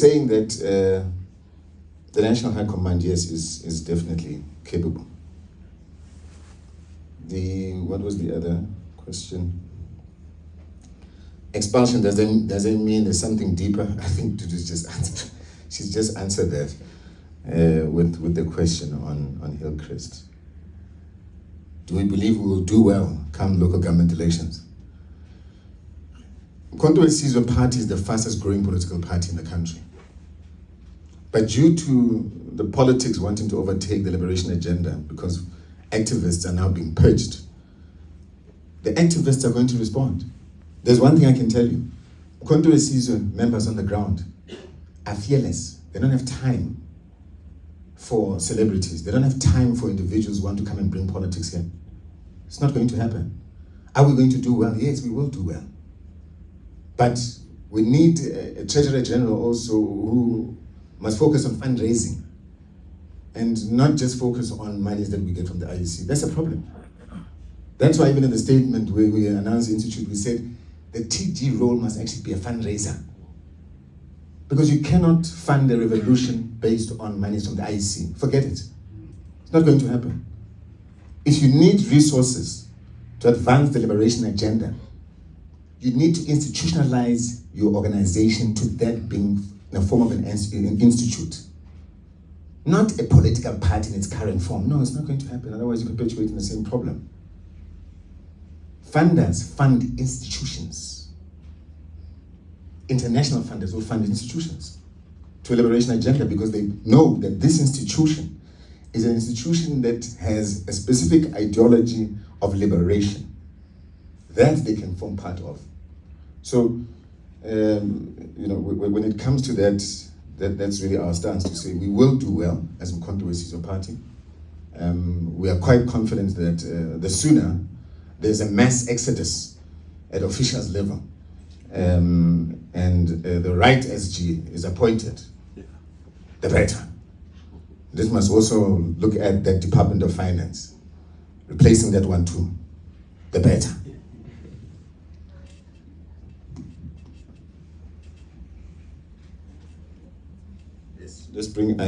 saying that the National High Command, yes, is definitely capable. What was the other question? Expulsion, does it mean there's something deeper? I think Dudu's just answered. She's just answered that with the question on Hillcrest. Do we believe we will do well come local government elections? Mkhonto we Sizwe Party is the fastest growing political party in the country. But due to the politics wanting to overtake the liberation agenda, because activists are now being purged, the activists are going to respond. There's one thing I can tell you. Mkhonto we Sizwe members on the ground are fearless. They don't have time for celebrities. They don't have time for individuals who want to come and bring politics in. It's not going to happen. Are we going to do well? Yes, we will do well. But we need a Treasurer General also who must focus on fundraising and not just focus on monies that we get from the IEC. That's a problem. That's why even in the statement where we announced the Institute, we said the TG role must actually be a fundraiser. Because you cannot fund a revolution based on monies from the IEC. Forget it. It's not going to happen. If you need resources to advance the liberation agenda, you need to institutionalize your organization to that being in the form of an institute. Not a political party in its current form. No, it's not going to happen. Otherwise, you're perpetuating the same problem. Funders fund institutions. International funders will fund institutions to a liberation agenda because they know that this institution is an institution that has a specific ideology of liberation that they can form part of. So, when it comes to that's really our stance to say we will do well as Mkhonto we Sizwe Party. We are quite confident that the sooner there's a mass exodus at officials level and the right SG is appointed, the better. This must also look at that Department of Finance, replacing that one too, the better. Yes, let's bring